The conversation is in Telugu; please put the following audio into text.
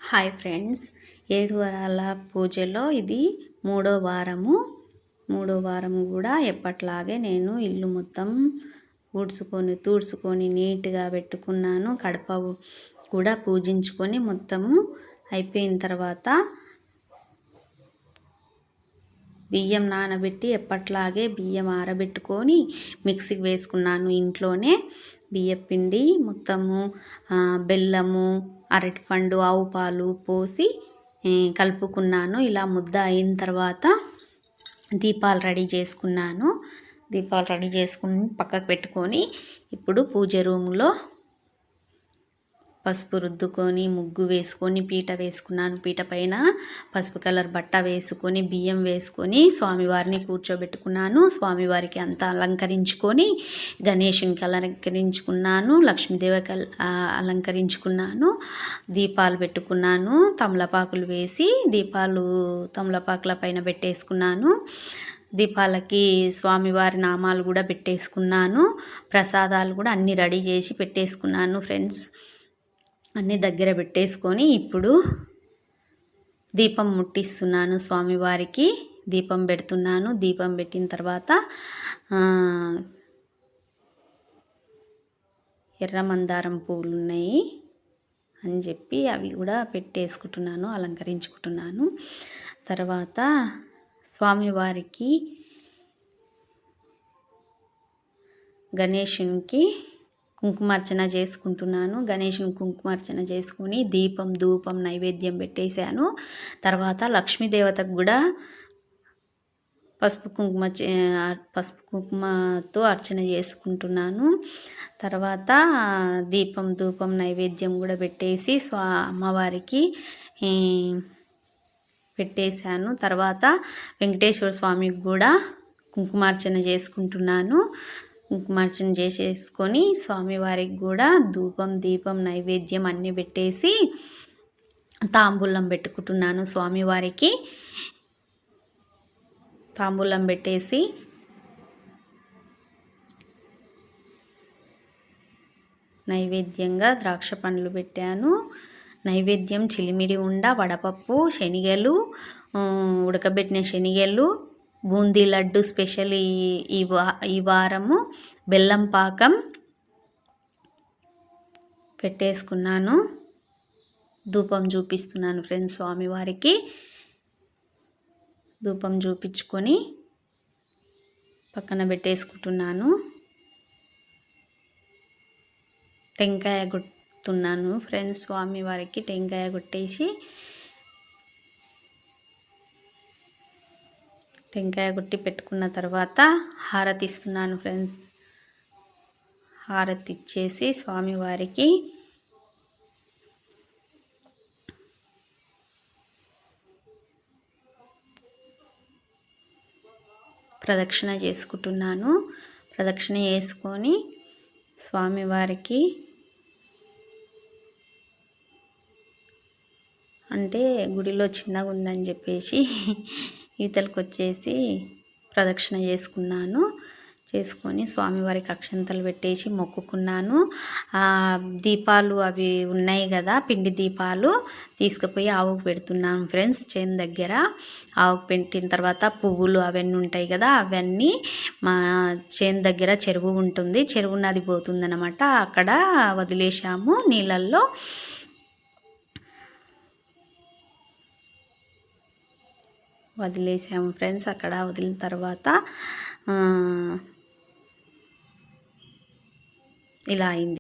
హాయ్ ఫ్రెండ్స్, 7 వారాల పూజలో ఇది మూడో వారము కూడా ఎప్పట్లాగే నేను ఇల్లు మొత్తం తూడ్చుకొని నీట్గా పెట్టుకున్నాను. కడప కూడా పూజించుకొని మొత్తము అయిపోయిన తర్వాత బియ్యం నానబెట్టి ఎప్పట్లాగే బియ్యం ఆరబెట్టుకొని మిక్సీకి వేసుకున్నాను. ఇంట్లోనే బియ్యం పిండి మొత్తము బెల్లము, అరటిపండు, ఆవు పాలు పోసి కలుపుకున్నాను. ఇలా ముద్ద అయిన తర్వాత దీపాలు రెడీ చేసుకున్నాను. దీపాలు రెడీ చేసుకుని పక్కకు పెట్టుకొని ఇప్పుడు పూజ రూములో పసుపు రుద్దుకొని ముగ్గు వేసుకొని పీట వేసుకున్నాను. పీట పైన పసుపు కలర్ బట్ట వేసుకొని బియ్యం వేసుకొని స్వామివారిని కూర్చోబెట్టుకున్నాను. స్వామివారికి అంతా అలంకరించుకొని గణేషునికి అలంకరించుకున్నాను. లక్ష్మీదేవికి అలంకరించుకున్నాను. దీపాలు పెట్టుకున్నాను. తమలపాకులు వేసి తమలపాకుల పైన పెట్టేసుకున్నాను. దీపాలకి స్వామివారి నామాలు కూడా పెట్టేసుకున్నాను. ప్రసాదాలు కూడా అన్నీ రెడీ చేసి పెట్టేసుకున్నాను ఫ్రెండ్స్. అన్నీ దగ్గర పెట్టేసుకొని ఇప్పుడు దీపం ముట్టిస్తున్నాను. స్వామివారికి దీపం పెడుతున్నాను. దీపం పెట్టిన తర్వాత ఎర్ర మందారం పూలు ఉన్నాయి అని చెప్పి అవి కూడా పెట్టేసుకుంటున్నాను, అలంకరించుకుంటున్నాను. తర్వాత స్వామివారికి గణేషునికి కుంకుమార్చన చేసుకుంటున్నాను. గణేషుని కుంకుమార్చన చేసుకుని దీపం ధూపం నైవేద్యం పెట్టేశాను. తర్వాత లక్ష్మీదేవతకు కూడా పసుపు కుంకుమతో అర్చన చేసుకుంటున్నాను. తర్వాత దీపం ధూపం నైవేద్యం కూడా పెట్టేసి అమ్మవారికి పెట్టేశాను. తర్వాత వెంకటేశ్వర స్వామికి కూడా కుంకుమార్చన చేసుకుంటున్నాను. కుంకుమార్చన చేసేసుకొని స్వామివారికి కూడా ధూపం దీపం నైవేద్యం అన్నీ పెట్టేసి తాంబూలం పెట్టుకుంటున్నాను. స్వామివారికి తాంబూలం పెట్టేసి నైవేద్యంగా ద్రాక్ష పండ్లు పెట్టాను. నైవేద్యం చిలిమిడి ఉండ, వడపప్పు, శనగలు, ఉడకబెట్టిన శనగలు, బూందీ లడ్డు స్పెషల్ ఈ వారము, బెల్లం పాకం పెట్టేసుకున్నాను. ధూపం చూపిస్తున్నాను ఫ్రెండ్స్. స్వామివారికి ధూపం చూపించుకొని పక్కన పెట్టేసుకుంటున్నాను. టెంకాయ కొడుతున్నాను ఫ్రెండ్స్. స్వామివారికి టెంకాయ కొట్టేసి టెంకాయ కొట్టి పెట్టుకున్న తర్వాత హారతి ఇస్తున్నాను ఫ్రెండ్స్. హారతి ఇచ్చేసి స్వామివారికి ప్రదక్షిణ చేసుకుంటున్నాను. ప్రదక్షిణ చేసుకొని స్వామివారికి అంటే గుడిలో చిన్నగా ఉందని చెప్పేసి ఈతలకు వచ్చేసి ప్రదక్షిణ చేసుకొని స్వామివారికి అక్షంతలు పెట్టేసి మొక్కుకున్నాను. దీపాలు అవి ఉన్నాయి కదా, పిండి దీపాలు తీసుకుపోయి ఆవుకు పెడుతున్నాను ఫ్రెండ్స్. చేను దగ్గర ఆవుకు పెట్టిన తర్వాత పువ్వులు అవన్నీ ఉంటాయి కదా, అవన్నీ మా చేను దగ్గర చెరువు ఉంటుంది, చెరువు నది పోతుందన్నమాట. అక్కడ వదిలేసాము నీళ్ళల్లో. వదిలేసాము ఫ్రెండ్స్. అక్కడ వదిలిన తర్వాత ఇలా అయింది.